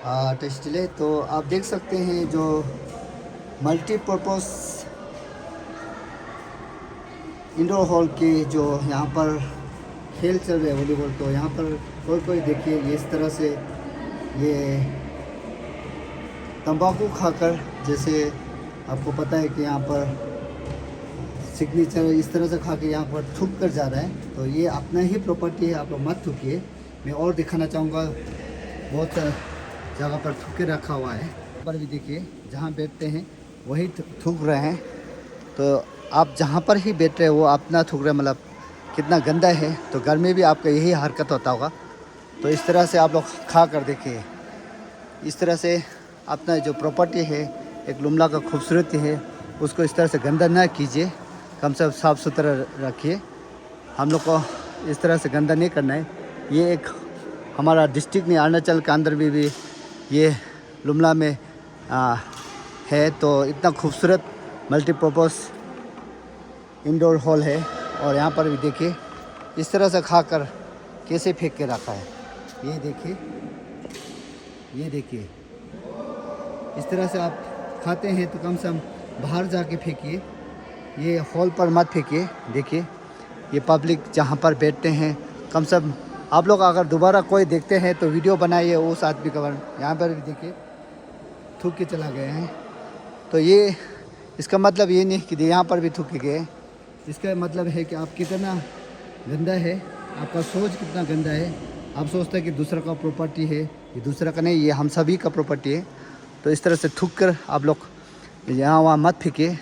टेस्टले। तो आप देख सकते हैं जो मल्टीपर्पज़ इंडोर हॉल के जो यहाँ पर खेल चल रहे हैं वॉलीबॉल। तो यहाँ पर कोई देखिए ये इस तरह से ये तंबाकू खाकर, जैसे आपको पता है कि यहाँ पर सिग्नेचर इस तरह से खा के यहाँ पर थूक कर जा रहा है। तो ये अपना ही प्रॉपर्टी है, आप लोग मत थूकिए। मैं और दिखाना चाहूँगा, बहुत जगह पर थूके रखा हुआ है। यहाँ पर भी देखिए जहाँ बैठते हैं वही थूक रहे हैं। तो आप जहाँ पर ही बैठ रहे हैं वो अपना थूक रहे हैं, मतलब कितना गंदा है। तो घर में भी आपका यही हरकत होता होगा। तो इस तरह से आप लोग खा कर देखिए। इस तरह से अपना जो प्रॉपर्टी है, एक लुमला का खूबसूरती है, उसको इस तरह से गंदा ना कीजिए। कम से कम साफ़ सुथरा रखिए। हम लोग को इस तरह से गंदा नहीं करना है। ये एक हमारा डिस्ट्रिक्ट में अरुणाचल के अंदर भी ये लुमला में है। तो इतना खूबसूरत मल्टीपर्पज़ इंडोर हॉल है। और यहाँ पर भी देखिए इस तरह से खाकर कैसे फेंक के रखा है। ये देखिए, ये देखिए, इस तरह से आप खाते हैं तो कम से कम बाहर जाके फेंकिए, ये हॉल पर मत फेंकिए। देखिए ये पब्लिक जहाँ पर बैठते हैं, कम से कम आप लोग अगर दोबारा कोई देखते हैं तो वीडियो बनाइए उस आदमी का। यहाँ पर भी देखिए थूक के चला गया है। तो ये इसका मतलब ये नहीं कि यहाँ पर भी थूक के गए। इसका मतलब है कि आप कितना गंदा है, आपका सोच कितना गंदा है। आप सोचते हैं कि दूसरा का प्रॉपर्टी है, ये दूसरा का नहीं, ये हम सभी का प्रॉपर्टी है। तो इस तरह से थूक कर आप लोग यहाँ वहाँ मत फेंकिए।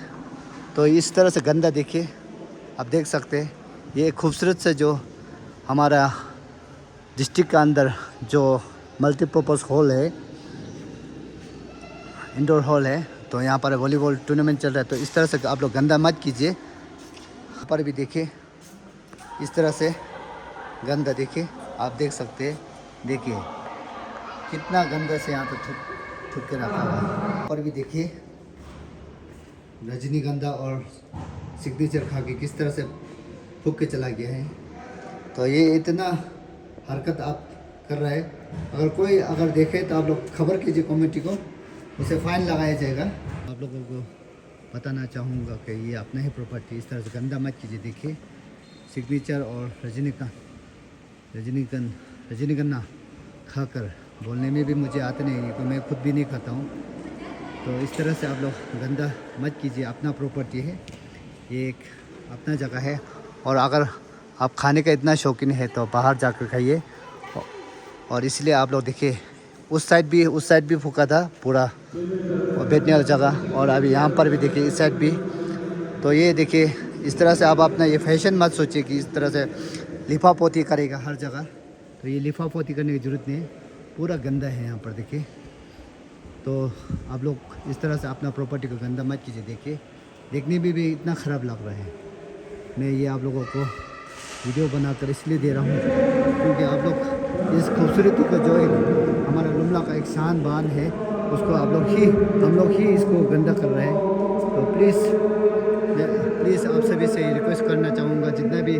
तो इस तरह से गंदा देखिए, आप देख सकते हैं। ये खूबसूरत से जो हमारा डिस्ट्रिक्ट का अंदर जो मल्टीपर्पज़ हॉल है, इंडोर हॉल है। तो यहाँ पर वॉलीबॉल टूर्नामेंट चल रहा है। तो इस तरह से आप लोग गंदा मत कीजिए। यहाँ पर भी देखिए इस तरह से गंदा देखिए, आप देख सकते हैं। देखिए कितना गंदा से यहाँ पर थूक के रखा हुआ है। यहाँ पर भी देखिए रजनीगंधा और सिग्नेचर खा के किस तरह से फूक के चला गया है। तो ये इतना हरकत आप कर रहे हैं। अगर कोई अगर देखे तो आप लोग खबर कीजिए कम्युनिटी को, उसे फ़ाइन लगाया जाएगा। आप लोगों को बताना चाहूँगा कि ये अपना ही प्रॉपर्टी, इस तरह से गंदा मत कीजिए। देखिए सिग्नेचर और रजनीगंधा खाकर, बोलने में भी मुझे आते नहीं, क्योंकि मैं खुद भी नहीं खाता हूँ। तो इस तरह से आप लोग गंदा मत कीजिए। अपना प्रॉपर्टी है, ये एक अपना जगह है। और अगर आप खाने का इतना शौकीन है तो बाहर जाकर खाइए। और इसलिए आप लोग देखिए उस साइड भी फूका था पूरा, और बैठने वाली जगह। और अभी यहाँ पर भी देखिए इस साइड भी। तो ये देखिए इस तरह से आप अपना ये फैशन मत सोचिए कि इस तरह से लिफापोती करेगा हर जगह। तो ये लिफापोती करने की ज़रूरत नहीं है, पूरा गंदा है यहाँ पर देखिए। तो आप लोग इस तरह से अपना प्रॉपर्टी को गंदा मत कीजिए। देखिए देखने में भी इतना ख़राब लग रहा है। मैं ये आप लोगों को वीडियो बनाकर इसलिए दे रहा हूँ क्योंकि आप लोग इस खूबसूरती को, जो एक हमारा लुमला का एक शान बान है, उसको हम लोग ही इसको गंदा कर रहे हैं। तो प्लीज़ आप सभी से रिक्वेस्ट करना चाहूँगा, जितना भी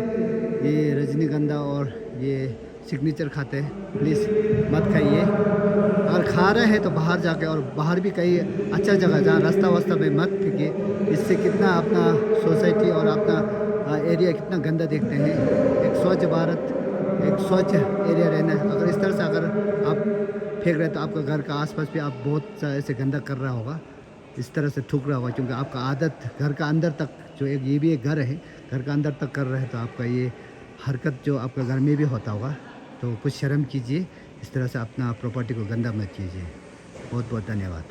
ये रजनीगंधा और ये सिग्नेचर खाते हैं, प्लीज़ मत खाइए। अगर खा रहे हैं तो बाहर जाके, और बाहर भी कहीं अच्छा जगह जहाँ रास्ता वास्ता में मत फेंकिए। इससे कितना अपना सोसाइटी और अपना एरिया कितना गंदा देखते हैं। एक स्वच्छ भारत, एक स्वच्छ एरिया रहना है। अगर इस तरह से अगर आप फेंक रहे हैं तो आपका घर का आसपास भी आप बहुत ऐसे गंदा कर रहा होगा, इस तरह से थूक रहा होगा। क्योंकि आपका आदत घर का अंदर तक, जो एक ये भी एक घर है, घर का अंदर तक कर रहे हैं। तो आपका ये हरकत जो आपका घर में भी होता होगा। तो कुछ शर्म कीजिए, इस तरह से अपना प्रॉपर्टी को गंदा मत कीजिए। बहुत बहुत धन्यवाद।